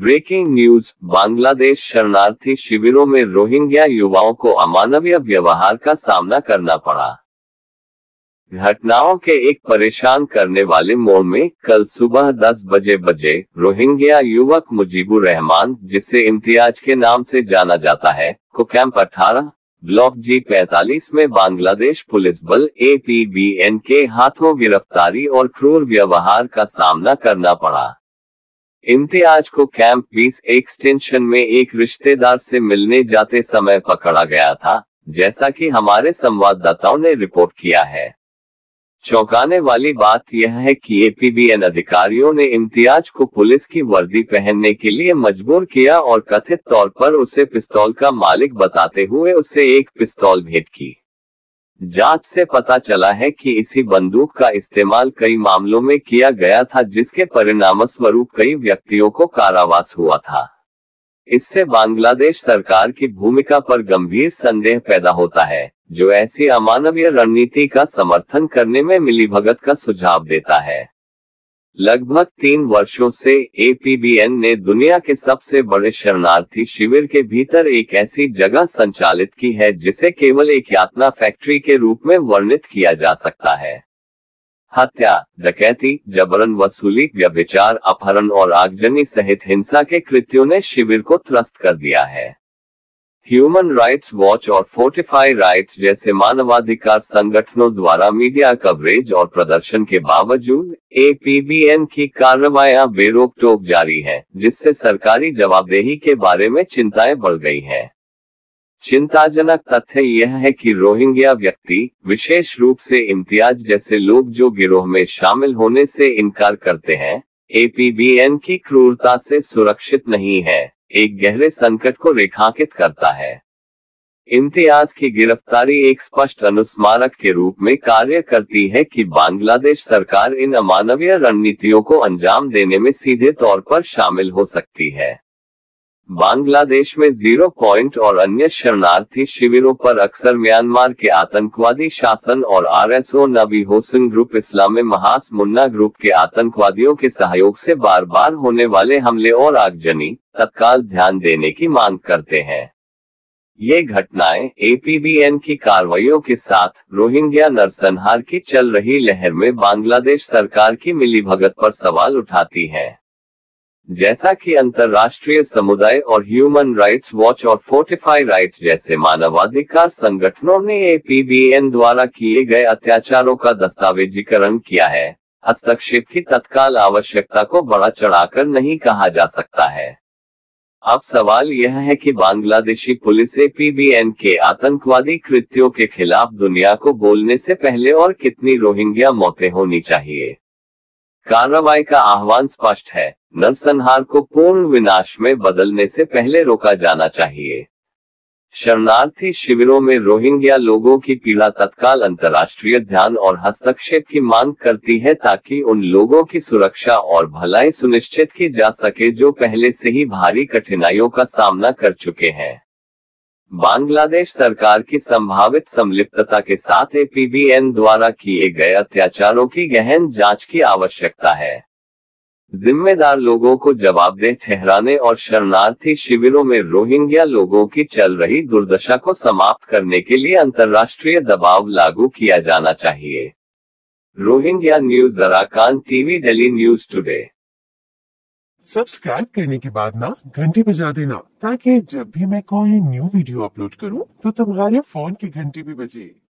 Breaking news, Bangladesh शरणार्थी शिविरों में रोहिंग्या युवाओं को अमानवीय व्यवहार का सामना करना पड़ा। घटनाओं के एक परेशान करने वाले मोड़ में कल सुबह 10 बजे रोहिंग्या युवक मुजीबुर रहमान, जिसे इम्तियाज के नाम से जाना जाता है, को कैंप 18 ब्लॉक G45 में बांग्लादेश पुलिस बल APBN के हाथों गिरफ्तारी और क्रूर व्यवहार का सामना करना पड़ा। इम्तियाज को कैंप 20 एक्सटेंशन में एक रिश्तेदार से मिलने जाते समय पकड़ा गया था, जैसा कि हमारे संवाददाताओं ने रिपोर्ट किया है। चौंकाने वाली बात यह है कि APBN अधिकारियों ने इम्तियाज को पुलिस की वर्दी पहनने के लिए मजबूर किया और कथित तौर पर उसे पिस्तौल का मालिक बताते हुए उसे एक पिस्तौल भेंट की। जांच से पता चला है कि इसी बंदूक का इस्तेमाल कई मामलों में किया गया था, जिसके परिणामस्वरूप कई व्यक्तियों को कारावास हुआ था। इससे बांग्लादेश सरकार की भूमिका पर गंभीर संदेह पैदा होता है, जो ऐसी अमानवीय रणनीति का समर्थन करने में मिलीभगत का सुझाव देता है। लगभग 3 वर्षों से APBN ने दुनिया के सबसे बड़े शरणार्थी शिविर के भीतर एक ऐसी जगह संचालित की है जिसे केवल एक यातना फैक्ट्री के रूप में वर्णित किया जा सकता है। हत्या, डकैती, जबरन वसूली, व्यभिचार, अपहरण और आगजनी सहित हिंसा के कृत्यों ने शिविर को त्रस्त कर दिया है। ह्यूमन राइट्स वॉच और फोर्टिफाई राइट्स जैसे मानवाधिकार संगठनों द्वारा मीडिया कवरेज और प्रदर्शन के बावजूद APBN की कार्रवाइयां बेरोक-टोक जारी हैं, जिससे सरकारी जवाबदेही के बारे में चिंताएं बढ़ गई हैं। चिंताजनक तथ्य यह है कि रोहिंग्या व्यक्ति, विशेष रूप से इम्तियाज जैसे लोग जो गिरोह में शामिल होने से इनकार करते हैं, APBN की क्रूरता से सुरक्षित नहीं है, एक गहरे संकट को रेखांकित करता है। इम्तियाज की गिरफ्तारी एक स्पष्ट अनुस्मारक के रूप में कार्य करती है कि बांग्लादेश सरकार इन अमानवीय रणनीतियों को अंजाम देने में सीधे तौर पर शामिल हो सकती है। बांग्लादेश में 0 पॉइंट और अन्य शरणार्थी शिविरों पर अक्सर म्यांमार के आतंकवादी शासन और RSO नबी होसन ग्रुप इस्लाम महास मुन्ना ग्रुप के आतंकवादियों के सहयोग से बार बार होने वाले हमले और आगजनी तत्काल ध्यान देने की मांग करते हैं। ये घटनाएं APBN की कार्रवाइयों के साथ रोहिंग्या नरसंहार की चल रही लहर में बांग्लादेश सरकार की मिलीभगत पर सवाल उठाती हैं। जैसा कि अंतर्राष्ट्रीय समुदाय और ह्यूमन राइट्स वॉच और फोर्टिफाई राइट्स जैसे मानवाधिकार संगठनों ने APBN द्वारा किए गए अत्याचारों का दस्तावेजीकरण किया है, हस्तक्षेप की तत्काल आवश्यकता को बढ़ा चढ़ाकर नहीं कहा जा सकता है। अब सवाल यह है कि बांग्लादेशी पुलिस APBN के आतंकवादी कृत्यों के खिलाफ दुनिया को बोलने से पहले और कितनी रोहिंग्या मौतें होनी चाहिए। कार्रवाई का आह्वान स्पष्ट है, नरसंहार को पूर्ण विनाश में बदलने से पहले रोका जाना चाहिए। शरणार्थी शिविरों में रोहिंग्या लोगों की पीड़ा तत्काल अंतर्राष्ट्रीय ध्यान और हस्तक्षेप की मांग करती है, ताकि उन लोगों की सुरक्षा और भलाई सुनिश्चित की जा सके जो पहले से ही भारी कठिनाइयों का सामना कर चुके हैं। बांग्लादेश सरकार की संभावित संलिप्तता के साथ APBN द्वारा किए गए अत्याचारों की गहन जांच की आवश्यकता है। जिम्मेदार लोगों को जवाबदेह ठहराने और शरणार्थी शिविरों में रोहिंग्या लोगों की चल रही दुर्दशा को समाप्त करने के लिए अंतर्राष्ट्रीय दबाव लागू किया जाना चाहिए। Rohingya news, Arakan TV, Delhi news today. Subscribe करने के बाद ना घंटी बजा देना, ताकि जब भी मैं कोई न्यू वीडियो अपलोड करूं तो तुम्हारे फोन की घंटी भी बजे।